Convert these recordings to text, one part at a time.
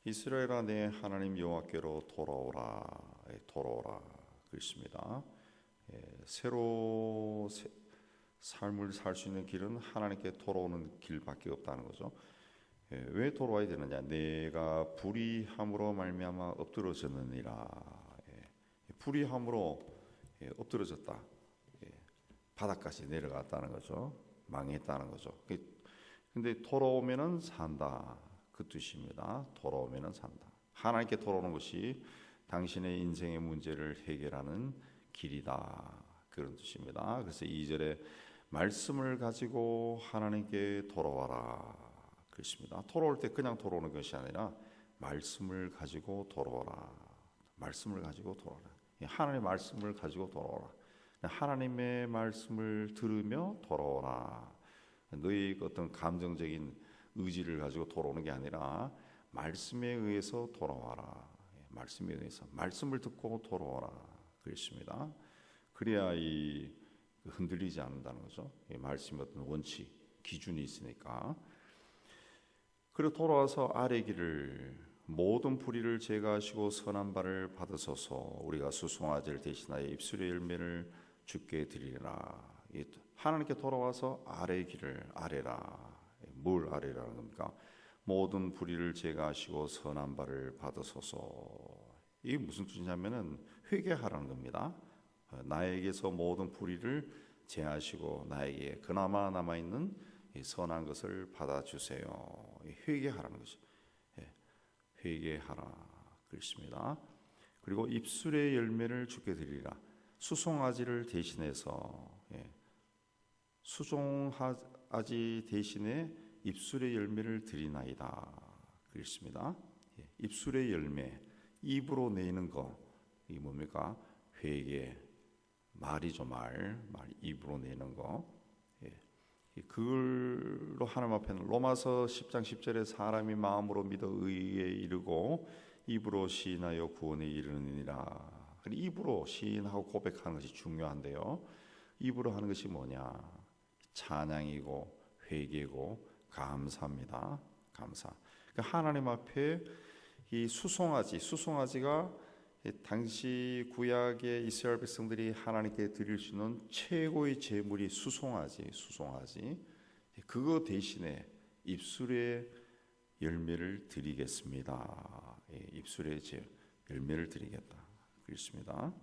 이스라엘아 내 하나님 여호와께로 돌아오라. 돌아오라 그렇습니다. 새로 삶을 살 수 있는 길은 하나님께 돌아오는 길밖에 없다는 거죠. 왜 돌아와야 되느냐? 내가 불의함으로 말미암아 엎드러졌느니라. 불의함으로 엎드러졌다. 바닥까지 내려갔다는 거죠. 망했다는 거죠. 근데 돌아오면은 산다. 그 뜻입니다. 돌아오면은 산다. 하나님께 돌아오는 것이 당신의 인생의 문제를 해결하는 길이다. 그런 뜻입니다. 그래서 2절에 말씀을 가지고 하나님께 돌아와라. 그렇습니다. 돌아올 때 그냥 돌아오는 것이 아니라 말씀을 가지고 돌아와라. 말씀을 가지고 돌아와라. 하나님의 말씀을 가지고 돌아오라. 하나님의 말씀을 들으며 돌아오라. 너의 어떤 감정적인 의지를 가지고 돌아오는 게 아니라 말씀에 의해서 돌아와라. 말씀에 의해서 말씀을 듣고 돌아와라. 그렇습니다. 그래야 흔들리지 않는다는 거죠. 말씀의 어떤 원칙, 기준이 있으니까. 그리고 돌아와서 아래 길을 모든 불의를 제거하시고 선한 바를 받으소서. 우리가 수송아지를 대신하여 입술의 열매를 주께 드리라. 하나님께 돌아와서 아래 길을 아래라. 뭘 아래라는 겁니까? 모든 불의를 제거하시고 선한 바를 받으소서. 이게 무슨 뜻이냐면은 회개하라는 겁니다. 나에게서 모든 불의를 제하시고 나에게 그나마 남아있는 선한 것을 받아주세요. 회개하라는 거죠. 회개하라 그렇습니다. 그리고 입술의 열매를 주께 드리라. 수송아지를 대신해서 수송아지 대신에 입술의 열매를 드리나이다 그렇습니다. 입술의 열매, 입으로 내는 거, 이게 뭡니까? 회개, 말이죠. 말 입으로 내는 거. 그걸로 하나님 앞에는 로마서 10장 10절에 사람이 마음으로 믿어 의에 이르고 입으로 시인하여 구원에 이르느니라. 입으로 시인하고 고백하는 것이 중요한데요. 입으로 하는 것이 뭐냐? 찬양이고 회개고 감사입니다. 감사. 그러니까 하나님 앞에 이 수송아지가 당시 구약의 이스라엘 백성들이 하나님께 드릴 수 있는 최고의 제물이 수송아지. 그거 대신에 입술의 열매를 드리겠습니다. 입술의 열매를 드리겠다. 그렇습니다.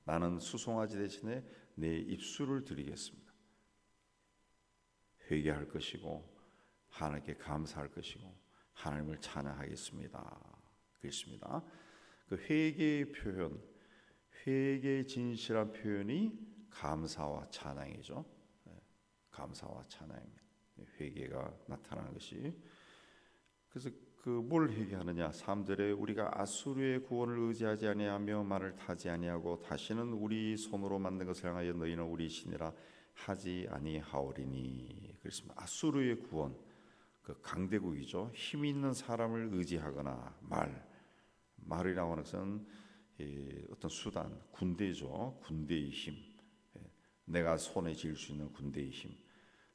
나는 수송아지 대신에 내 입술을 드리겠습니다. 회개할 것이고 하나님께 감사할 것이고 하나님을 찬양하겠습니다. 그렇습니다. 그 회개의 표현, 회개의 진실한 표현이 감사와 찬양이죠. 감사와 찬양입니다. 회개가 나타나는 것이. 그래서 뭘 회개하느냐? 3절에 우리가 아수르의 구원을 의지하지 아니하며 말을 타지 아니하고 다시는 우리 손으로 만든 것을 향하여 너희는 우리 신이라 하지 아니하오리니. 그렇습니다. 아수르의 구원, 그 강대국이죠. 힘 있는 사람을 의지하거나 말이라고 하는 것은 어떤 수단, 군대죠. 군대의 힘. 내가 손에 쥘 수 있는 군대의 힘.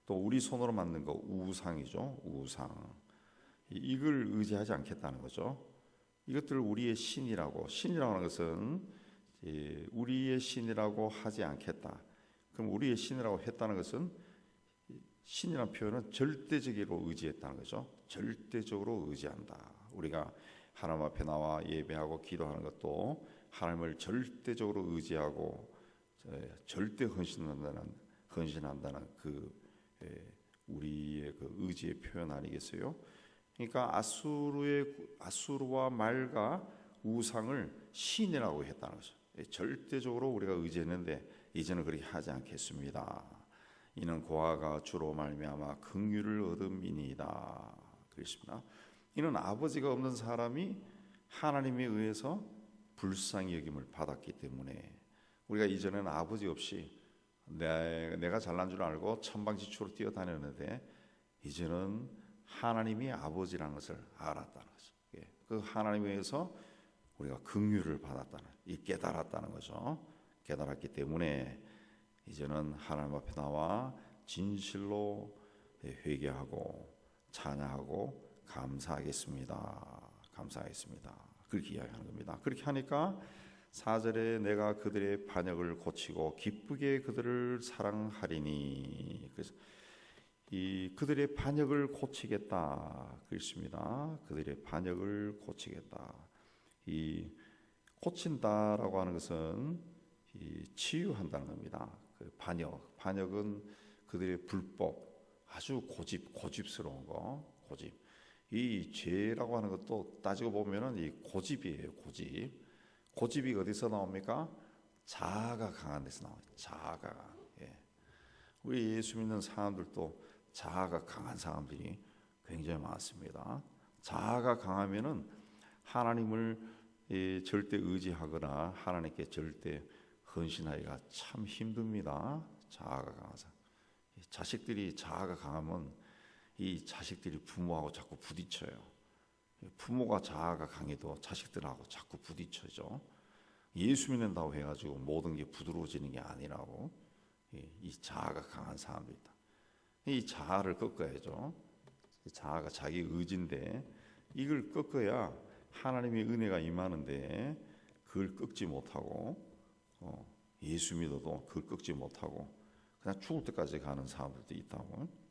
또 우리 손으로 만든 거 우상이죠. 우상. 이걸 의지하지 않겠다는 거죠. 이것들을 우리의 신이라고 하는 것은 우리의 신이라고 하지 않겠다. 그럼 우리의 신이라고 했다는 것은 신이라는 표현은 절대적으로 의지했다는 거죠. 절대적으로 의지한다. 우리가 하나님 앞에 나와 예배하고 기도하는 것도 하나님을 절대적으로 의지하고 절대 헌신한다는 우리의 그 의지의 표현 아니겠어요? 그러니까 아수르와 말과 우상을 신이라고 했다는 거죠. 절대적으로 우리가 의지했는데 이제는 그렇게 하지 않겠습니다. 이는 고아가 주로 말미암아 긍휼을 얻음이니이다. 그렇습니다. 이는 아버지가 없는 사람이 하나님에 의해서 불쌍히 여김을 받았기 때문에 우리가 이전에는 아버지 없이 내가 잘난 줄 알고 천방지축으로 뛰어다녔는데 이제는 하나님이 아버지라는 것을 알았다는 거죠. 그 하나님에 의해서 우리가 긍휼을 받았다는, 깨달았다는 거죠. 깨달았기 때문에 이제는 하나님 앞에 나와 진실로 회개하고 찬양하고 감사하겠습니다. 감사하겠습니다. 그렇게 이야기하는 겁니다. 그렇게 하니까 4절에 내가 그들의 반역을 고치고 기쁘게 그들을 사랑하리니, 그래서 이 그들의 반역을 고치겠다 그랬습니다. 그들의 반역을 고치겠다. 이 고친다라고 하는 것은 이 치유한다는 겁니다. 그 반역은 그들의 불법, 아주 고집스러운 거, 고집. 이 죄라고 하는 것도 따지고 보면은 이 고집이에요, 고집. 고집이 어디서 나옵니까? 자아가 강한 데서 나와요. 자아가. 예. 우리 예수 믿는 사람들도 자아가 강한 사람들이 굉장히 많습니다. 자아가 강하면은 하나님을 절대 의지하거나 하나님께 절대 헌신하기가 참 힘듭니다. 자아가 강한 사람. 자식들이 자아가 강하면 이 자식들이 부모하고 자꾸 부딪혀요. 부모가 자아가 강해도 자식들하고 자꾸 부딪혀죠. 예수 믿는다고 해가지고 모든 게 부드러워지는 게 아니라고. 이 자아가 강한 사람들이다. 이 자아를 꺾어야죠. 자아가 자기 의지인데 이걸 꺾어야 하나님의 은혜가 임하는데 그걸 꺾지 못하고 예수 믿어도 그걸 꺾지 못하고 그냥 죽을 때까지 가는 사람들도 있다고.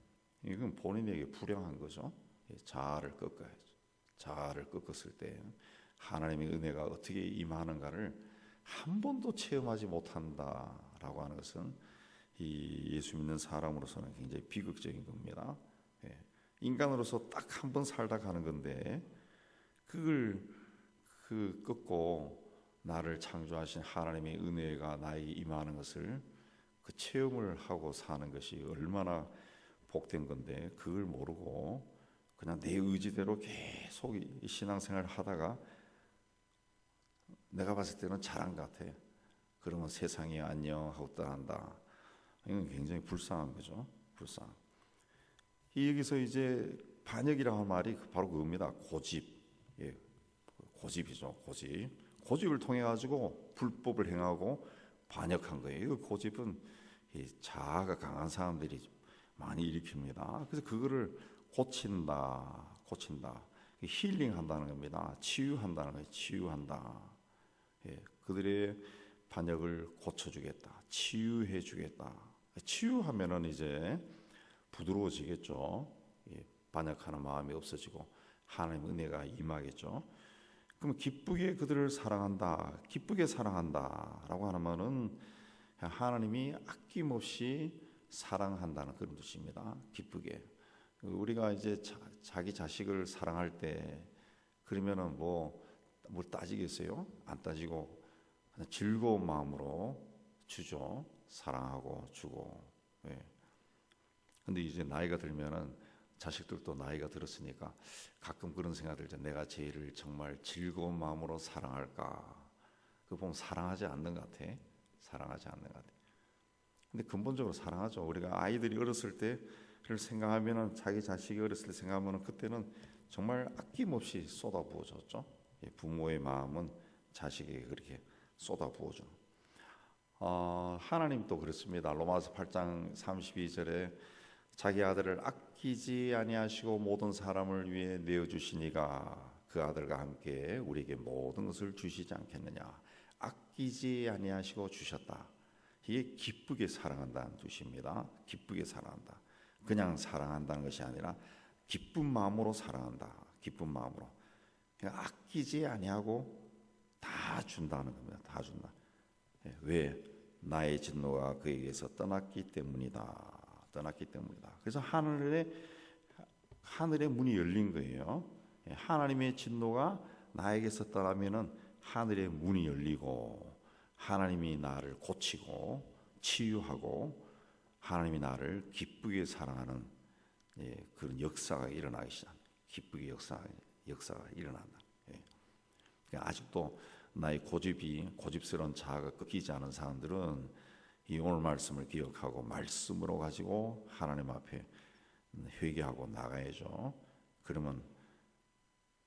이건 본인에게 불행한 거죠. 자아를 꺾어야죠. 자아를 꺾었을 때 하나님의 은혜가 어떻게 임하는가를 한 번도 체험하지 못한다라고 하는 것은 이 예수 믿는 사람으로서는 굉장히 비극적인 겁니다. 인간으로서 딱 한 번 살다 가는 건데 그걸 꺾고 나를 창조하신 하나님의 은혜가 나에게 임하는 것을 그 체험을 하고 사는 것이 얼마나 복된 건데 그걸 모르고 그냥 내 의지대로 계속 이 신앙생활을 하다가 내가 봤을 때는 잘한 것 같아. 그러면 세상이 안녕하고 떠난다. 이건 굉장히 불쌍한 거죠. 불쌍. 여기서 이제 반역이라고 하는 말이 바로 그겁니다. 고집. 고집이죠. 고집을 통해 가지고 불법을 행하고 반역한 거예요. 이 고집은 이 자아가 강한 사람들이 많이 일으킵니다. 그래서 그거를 고친다. 힐링한다는 겁니다. 치유한다는 거예요. 치유한다. 그들의 반역을 고쳐주겠다. 치유해주겠다. 치유하면은 이제 부드러워지겠죠. 반역하는 마음이 없어지고 하나님의 은혜가 임하겠죠. 그럼 기쁘게 그들을 사랑한다. 기쁘게 사랑한다라고 하는 말은 하나님이 아낌없이 사랑한다는 그런 뜻입니다. 기쁘게. 우리가 이제 자기 자식을 사랑할 때 그러면은 뭘 따지겠어요? 안 따지고 그냥 즐거운 마음으로 주죠. 사랑하고 주고. 근데 이제 나이가 들면은 자식들도 나이가 들었으니까 가끔 그런 생각 들죠. 내가 쟤를 정말 즐거운 마음으로 사랑할까? 그거 보면 사랑하지 않는 것 같아. 사랑하지 않는 것 같아. 근데 근본적으로 사랑하죠. 우리가 아이들이 어렸을 때를 생각하면은 자기 자식이 어렸을 때 생각하면은 그때는 정말 아낌없이 쏟아부어줬죠. 부모의 마음은 자식에게 그렇게 쏟아부어주는. 하나님도 그렇습니다. 로마서 8장 32절에 자기 아들을 아끼지 아니하시고 모든 사람을 위해 내어 주시니가 그 아들과 함께 우리에게 모든 것을 주시지 않겠느냐. 아끼지 아니하시고 주셨다. 이게 기쁘게 사랑한다는 뜻입니다. 기쁘게 사랑한다. 그냥 사랑한다는 것이 아니라 기쁜 마음으로 사랑한다. 기쁜 마음으로. 그러니까 아끼지 아니하고 다 준다는 겁니다. 다 준다. 왜? 나의 진노가 그에게서 떠났기 때문이다. 떠났기 때문이다. 그래서 하늘의 문이 열린 거예요. 하나님의 진노가 나에게서 떠나면은 하늘의 문이 열리고 하나님이 나를 고치고 치유하고 하나님이 나를 기쁘게 사랑하는 그런 역사가 일어나기 시작. 기쁘게 역사가 일어난다. 그러니까 아직도 나의 고집스러운 자아가 꺾이지 않은 사람들은 이 오늘 말씀을 기억하고 말씀으로 가지고 하나님 앞에 회개하고 나가야죠. 그러면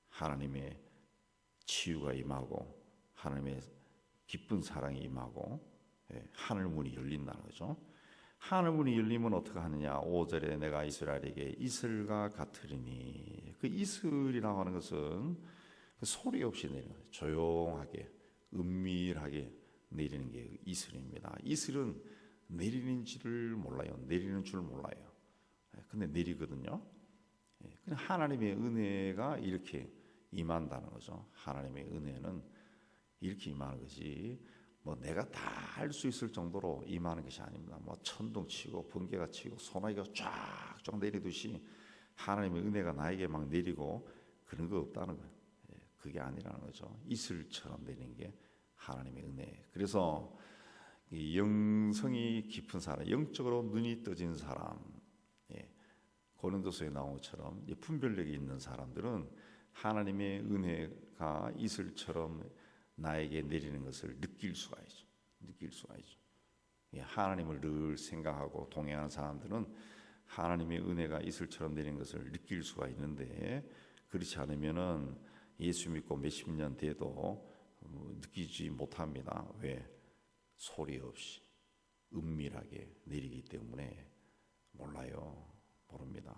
하나님의 치유가 임하고 하나님의 기쁜 사랑이 임하고 하늘 문이 열린다는 거죠. 하늘 문이 열리면 어떻게 하느냐? 5절에 내가 이스라엘에게 이슬과 같으리니. 그 이슬이라고 하는 것은 소리 없이 내리는 거예요. 조용하게 은밀하게 내리는 게 이슬입니다. 이슬은 내리는지를 몰라요. 내리는 줄 몰라요. 근데 내리거든요. 하나님의 은혜가 이렇게 임한다는 거죠. 하나님의 은혜는 이렇게 임하는 것이 뭐 내가 다 할 수 있을 정도로 임하는 것이 아닙니다. 뭐 천둥 치고 번개가 치고 소나기가 쫙쫙 내리듯이 하나님의 은혜가 나에게 막 내리고 그런 거 없다는 거예요. 그게 아니라는 거죠. 이슬처럼 내리는 게 하나님의 은혜. 그래서 이 영성이 깊은 사람, 영적으로 눈이 떠진 사람, 고린도서에 나온 것처럼 분별력이 있는 사람들은 하나님의 은혜가 이슬처럼 나에게 내리는 것을 느낄 수가 있죠. 느낄 수가 있죠. 하나님을 늘 생각하고 동행하는 사람들은 하나님의 은혜가 이슬처럼 내리는 것을 느낄 수가 있는데, 그렇지 않으면은 예수 믿고 몇십 년 돼도 느끼지 못합니다. 왜? 소리 없이 은밀하게 내리기 때문에 몰라요. 모릅니다.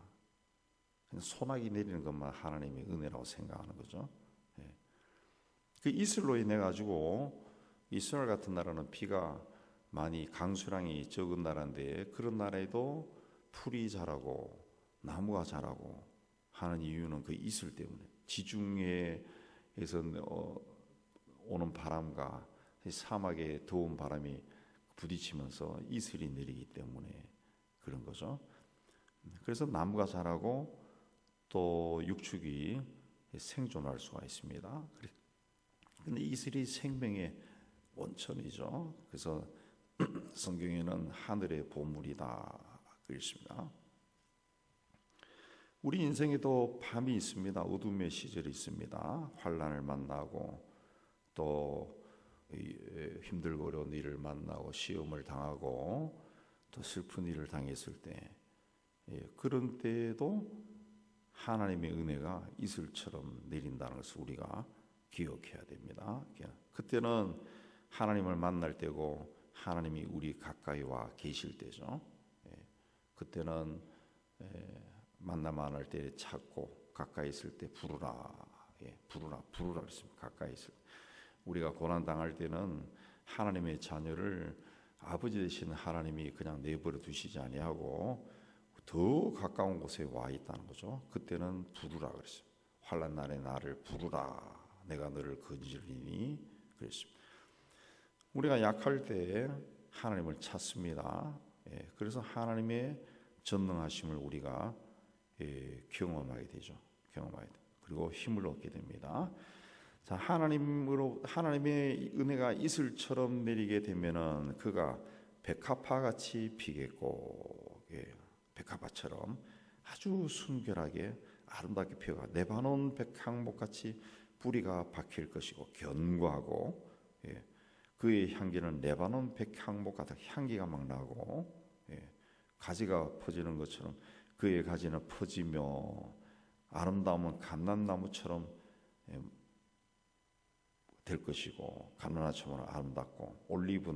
그냥 소나기 내리는 것만 하나님의 은혜라고 생각하는 거죠. 그 이슬로 인해 가지고 이스라엘 같은 나라는 비가 많이 강수량이 적은 나라인데, 그런 나라에도 풀이 자라고 나무가 자라고 하는 이유는 그 이슬 때문에, 지중해에서 오는 바람과 사막의 더운 바람이 부딪히면서 이슬이 내리기 때문에 그런 거죠. 그래서 나무가 자라고 또 육축이 생존할 수가 있습니다. 그런데 이슬이 생명의 원천이죠. 그래서 성경에는 하늘의 보물이다 그랬습니다. 우리 인생에도 밤이 있습니다. 어둠의 시절이 있습니다. 환난을 만나고 또 힘들고 어려운 일을 만나고 시험을 당하고 또 슬픈 일을 당했을 때, 그런 때에도 하나님의 은혜가 이슬처럼 내린다는 것을 우리가 기억해야 됩니다. 그때는 하나님을 만날 때고 하나님이 우리 가까이 와 계실 때죠. 그때는 만나면 안 할 때 찾고 가까이 있을 때 부르라, 부르라 그랬습니다. 가까이 있을 때. 우리가 고난 당할 때는 하나님의 자녀를 아버지 되신 하나님이 그냥 내버려 두시지 아니하고 더 가까운 곳에 와 있다는 거죠. 그때는 부르라 그랬어요. 환난 날에 나를 부르라, 내가 너를 건지리니 그랬습니다. 우리가 약할 때 하나님을 찾습니다. 그래서 하나님의 전능하심을 우리가 경험하게 되죠. 경험하게 돼. 그리고 힘을 얻게 됩니다. 자, 하나님의 은혜가 이슬처럼 내리게 되면은 그가 백합화 같이 피겠고, 백합화처럼 아주 순결하게 아름답게 피어가 레바논 백향목 같이 뿌리가 박힐 것이고 견고하고, 그의 향기는 레바논 백향목 같은 향기가 막 나고, 가지가 퍼지는 것처럼 그의 가지는 퍼지며 아름다움은 감람나무처럼 될 것이고, 감람나무처럼 아름답고, 올리브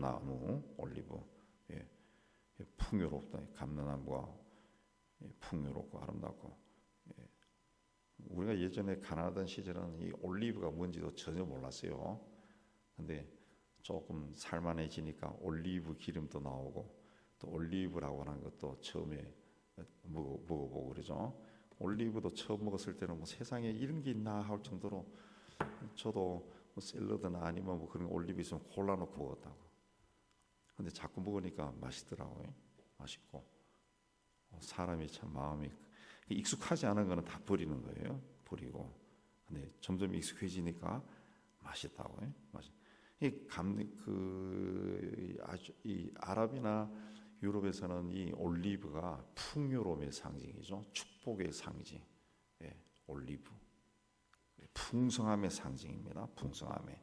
풍요롭다. 감람나무가 풍요롭고 아름답고. 우리가 예전에 가난하던 시절은 이 올리브가 뭔지도 전혀 몰랐어요. 근데 조금 살만해지니까 올리브 기름도 나오고, 또 올리브라고 하는 것도 처음에 먹어보고 그러죠. 올리브도 처음 먹었을 때는 뭐 세상에 이런 게 있나 할 정도로, 저도 뭐 샐러드나 아니면 뭐 그런 올리브 있으면 골라놓고 먹었다고. 근데 자꾸 먹으니까 맛있더라고요. 맛있고, 사람이 참 마음이 익숙하지 않은 거는 다 버리는 거예요. 버리고. 근데 점점 익숙해지니까 맛있다고요. 이 아랍이나 유럽에서는 이 올리브가 풍요로움의 상징이죠. 축복의 상징. 올리브. 풍성함의 상징입니다. 풍성함의.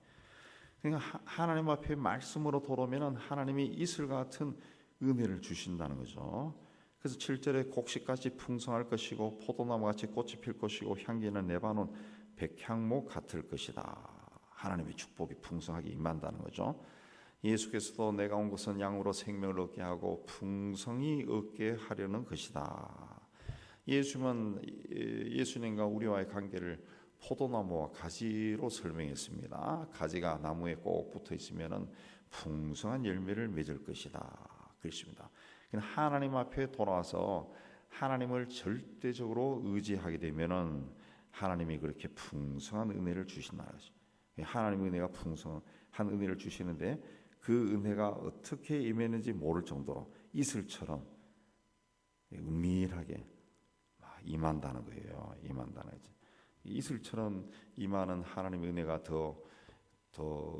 그러니까 하나님 앞에 말씀으로 돌아오면 하나님이 이슬 같은 은혜를 주신다는 거죠. 그래서 7절에 곡식같이 풍성할 것이고 포도나무같이 꽃이 필 것이고 향기는 레바논 백향목 같을 것이다. 하나님의 축복이 풍성하게 임한다는 거죠. 예수께서도 내가 온 것은 양으로 생명을 얻게 하고 풍성히 얻게 하려는 것이다. 예수님과 우리와의 관계를 포도나무와 가지로 설명했습니다. 가지가 나무에 꼭 붙어 있으면은 풍성한 열매를 맺을 것이다. 그렇습니다. 하나님 앞에 돌아와서 하나님을 절대적으로 의지하게 되면은 하나님이 그렇게 풍성한 은혜를 주신다는 것이. 하나님의 은혜가 풍성한 은혜를 주시는데 그 은혜가 어떻게 임했는지 모를 정도로 이슬처럼 은밀하게 임한다는 거예요. 임한다는 거지. 이슬처럼 임하는 하나님의 은혜가 더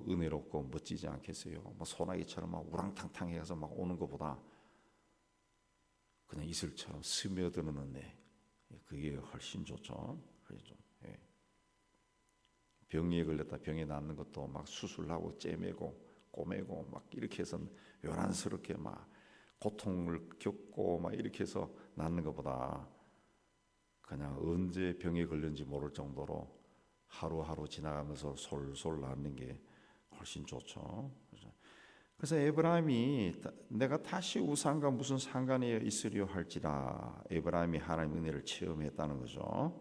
은혜롭고 멋지지 않겠어요? 뭐 소나기처럼 막 우랑탕탕해서 막 오는 것보다 그냥 이슬처럼 스며드는 은혜, 그게 훨씬 좋죠. 그렇죠. 예. 병에 걸렸다 병에 낫는 것도 막 수술하고 째매고 꼬매고 막 이렇게 해서 요란스럽게 막 고통을 겪고 막 이렇게 해서 낫는 것보다 그냥 언제 병에 걸렸는지 모를 정도로 하루하루 지나가면서 솔솔 낫는 게 훨씬 좋죠. 그래서 에브라임이 내가 다시 우상과 무슨 상관이 있으려 할지라, 에브라임이 하나님 은혜를 체험했다는 거죠.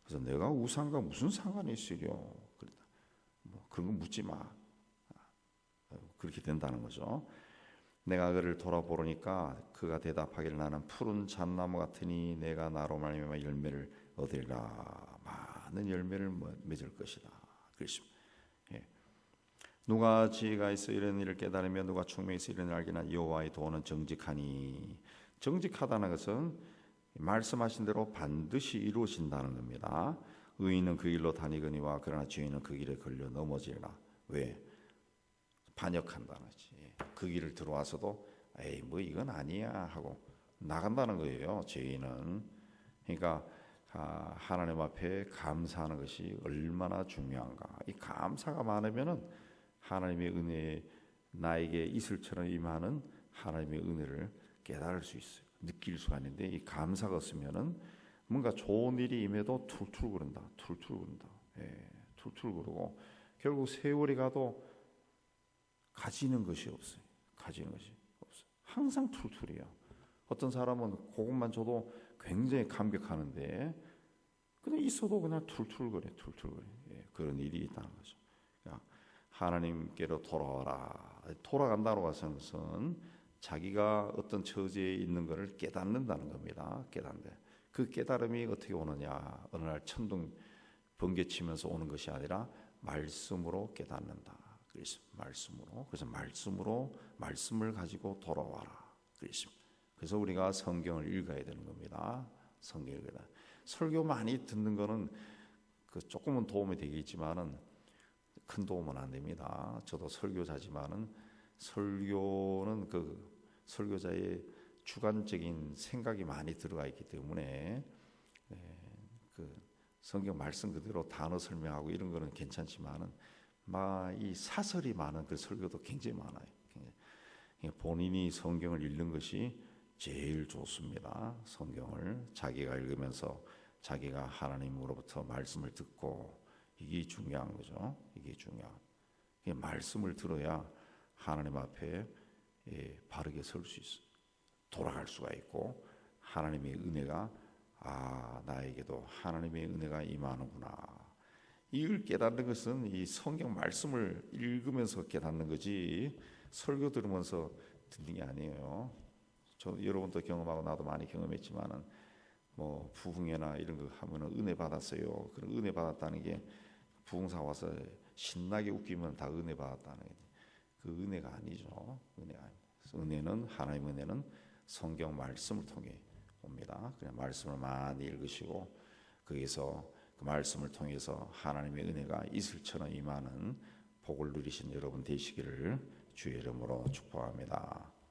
그래서 내가 우상과 무슨 상관이 있으려, 뭐 그런 거 묻지 마. 그렇게 된다는 거죠. 내가 그를 돌아보니까 그가 대답하기를 나는 푸른 잣나무 같으니 내가 나로 말미암아 열매를 얻으리라. 많은 열매를 맺을 것이다. 그렇습니다. 예. 누가 지혜가 있어 이런 일을 깨달으며 누가 총명이 있어 이런 일을 알기나 여호와의 도는 정직하니. 정직하다는 것은 말씀하신 대로 반드시 이루어진다는 겁니다. 의인은 그 길로 다니거니와 그러나 죄인은 그 길에 걸려 넘어지리라. 왜? 반역한다는 거지. 그 길을 들어와서도 에이 뭐 이건 아니야 하고 나간다는 거예요. 죄인은. 그러니까 하나님 앞에 감사하는 것이 얼마나 중요한가. 이 감사가 많으면은 하나님의 은혜, 나에게 이슬처럼 임하는 하나님의 은혜를 깨달을 수 있어요. 느낄 수가 있는데 이 감사가 없으면은 뭔가 좋은 일이 임해도 툴툴 거린다. 툴툴 거린다. 예, 툴툴 거리고 결국 세월이 가도 가지는 것이 없어요. 가지는 것이 없어요. 항상 툴툴이야. 어떤 사람은 그것만 줘도 굉장히 감격하는데 그냥 있어도 그냥 툴툴거려, 툴툴거려. 예, 그런 일이 있다는 거죠. 그러니까 하나님께로 돌아와라. 돌아간다고 하는 것은 자기가 어떤 처지에 있는 것을 깨닫는다는 겁니다. 깨닫는데 그 깨달음이 어떻게 오느냐? 어느 날 천둥 번개치면서 오는 것이 아니라 말씀으로 깨닫는다. 그래서 말씀을 가지고 돌아와라. 그래서 우리가 성경을 읽어야 되는 겁니다. 성경을 읽어야. 설교 많이 듣는 거는 그 조금은 도움이 되겠지만은 큰 도움은 안 됩니다. 저도 설교자지만은 설교는 그 설교자의 주관적인 생각이 많이 들어가 있기 때문에 그 성경 말씀 그대로 단어 설명하고 이런 거는 괜찮지만은 이 사설이 많은 그 설교도 굉장히 많아요. 본인이 성경을 읽는 것이 제일 좋습니다. 성경을 자기가 읽으면서 자기가 하나님으로부터 말씀을 듣고 이게 중요한 거죠. 이게 중요한. 말씀을 들어야 하나님 앞에 바르게 설 수 있어. 돌아갈 수가 있고 하나님의 은혜가 나에게도 하나님의 은혜가 임하는구나. 이걸 깨닫는 것은 이 성경 말씀을 읽으면서 깨닫는 거지 설교 들으면서 듣는 게 아니에요. 여러분도 경험하고 나도 많이 경험했지만은 뭐 부흥회나 이런 거 하면은 은혜 받았어요. 그런 은혜 받았다는 게 부흥사 와서 신나게 웃기면 다 은혜 받았다는 게 그 은혜가 아니죠. 은혜는 하나님의 은혜는 성경 말씀을 통해 옵니다. 그냥 말씀을 많이 읽으시고 거기서 그 말씀을 통해서 하나님의 은혜가 이슬처럼 임하는 복을 누리신 여러분 되시기를 주의 이름으로 축복합니다.